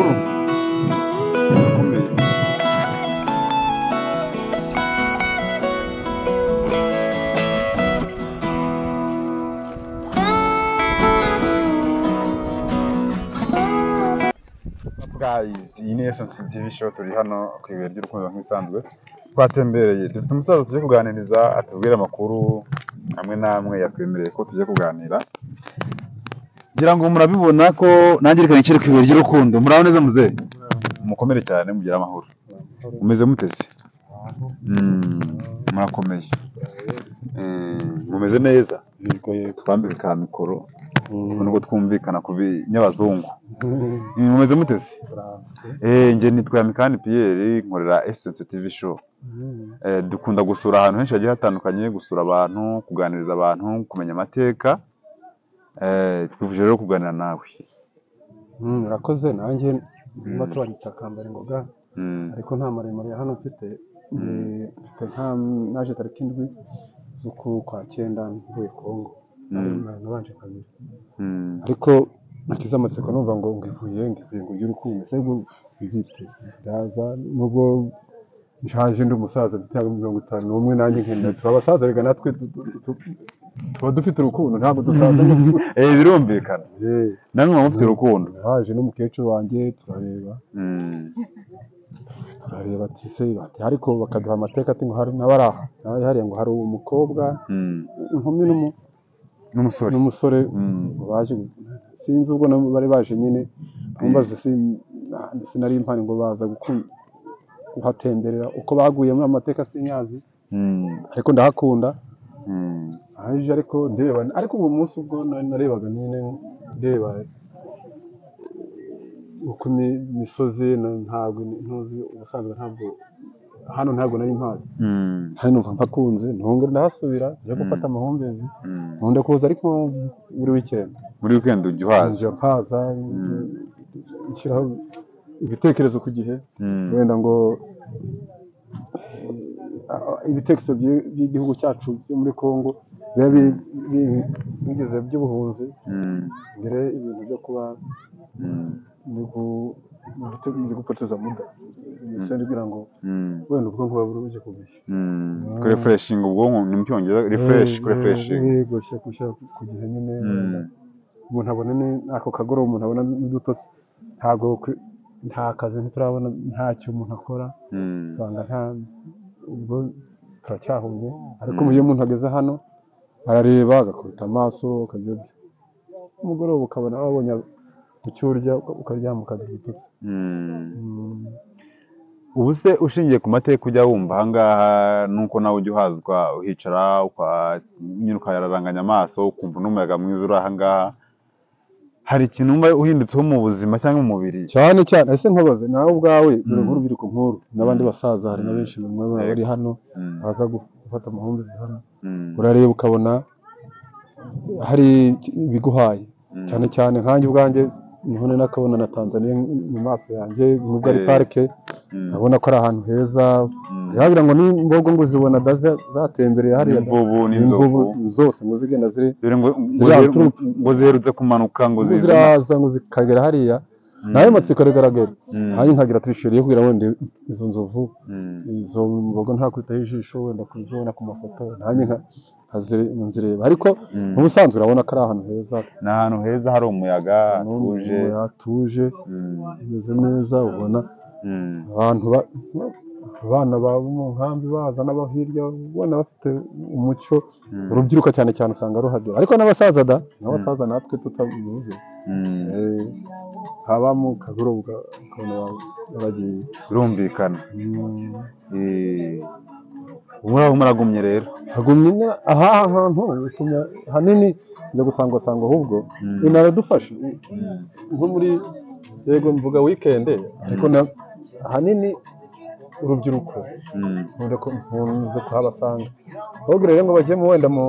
amakuru akomeye. Guys, iyi ni Essence TV show, turi hano ku ibere ry'urukundo nk'isanzwe. Twatembereye, dufite umusaza tujye kuganiriza atubwire amakuru amwe namwe yatwemereye ko tujye kuganira. Ngira ngo murabibona ko nanjye reka nicare ku ibere ry'urukundo. Muraho neza muzehe? Mukomere cyane, mugira amahoro. Mumeze mutese? Murakomeye. Mumeze neza? Twambike ka mikoro nubwo twumvikana ku binyabazungu. Mumeze mutese? Nge nitwa Mikani Pierre, nkorera Essence TV show. Dukunda gusura ahantu henshi hagiye hatandukanye, gusura abantu, kuganiriza abantu, kumenya amateka. Twifuje rero kuganira nawe. Murakoze. Nanjye niba tubanyita Kambere Ngoga, ariko nta maremare hano mfite. Naje tariki 7 z'ukwa 9 mvuye Kongo. Nabanje kabiri. Ariko nakize amatsiko numva ngo ngivuye ngo y'urukundo. Sego bibite ndaza nubwo nshaje ndi umusaza mfite 51 nanjye nkenda turabasaza rega natwe tuba dufite urukundo ntabwo dusaza. Birumvikana. Namwe mufite urukundo. Haje n'umukecuru wanjye turareba. Ati se bati ariko bakaduha amateka ati ngo hari nabaraha. Hariya ngo hari umukobwa inkumi n'umusore baje sinzi ubwo bari baje nyine bambaza sinari impani ngo baza guhatemberera uko baguye mu amateka sinyazi, ariko ndahakunda. Aje ariko ndeba, ariko uwo munsi ubwo narebaga nyine ndeba uko imisozi ntabwo ntuzi ubusanzwe ntabwo hano ntabwo nari mpazi. Hano mpakunze ntongera ndahasubira nje gufata amahumbezi nkunde kuza ariko buri weekend. Muri weekend ujya uhaza? Mpaza nshyiraho ibitekerezo ku gihe, wenda ngo ibitekerezo by'igihugu cyacu byo muri Kongo biba bigeze by'ubuhunzi, ngire ibintu byo kuba ni gupoteza muda nisende kugira ngo wenda ubwonko babura buje kubisha refreshing ubwonko ni mucyongereza refresh gushyira ku gihe nyine. Umuntu abone ako kagoro, umuntu abona n'udutotsi, nta kazi ntiturabona, ntacyo umuntu akora, usanga nta ubwo turacyahumye. Ariko iyo umuntu ageze hano arareba agakubita amaso akagira umugoroba ukabona wabonye ucyurya ukaryama ukagira ibitotsi. Ubu se ushingiye ku mateka ujya wumva ahangaha nuko nawe ujya uhazwa uhicara nyine ukayararanganya amaso ukumva n'umuyaga mwiza uri ahangaha, hari ikintu wumva uhindutseho mu buzima cyangwa mu mubiri? Cyane cyane ese nkobaze nawe ubwawe dore nk'urubyiruko nkuru n'abandi basaza, hari na benshi bari hano baza gufata amahumbezi hano, urareba ukabona hari ibiguhaye cyane cyane nkanjye ubwanjye niho nakabona na Tanzania mu maso yanjye, nubwo ari parike abona ko ari ahantu heza. Yagira ngo n'imbogo ngo zibona zatembereye hariya, imvubu zose ngo zigenda ziri ngo ziherutse kumanuka ngo ziraza ngo zikagera hariya, nawe matsiko rigaragara. Hanyuma nkagira turishiriye kugira ngo izo nzovu izo mbogo nta kwitaho ijisho wenda kuzibona ku mafoto nanjye nzireba, ariko n'ubusanzwe urabona ko ari ahantu heza. Ni ahantu heza hari umuyaga tuje bimeze neza, ubona abantu abana baba mu nkambi baza n'abahirya ubona bafite umuco. Urubyiruko cyane cyane usanga ruhagera, ariko n'abasaza natwe tutabizi haba mu kagoroba ukabona bagiye. Birumvikana. Muraho muragumye rero? Hagumye aha hantu bitumya hanini njya gusanga ahubwo inaradufasha nko muri yego mvuga weekend, ariko hanini urubyiruko nkunze kuhabasanga. Ahubwo rero ngo bajye mu wenda mu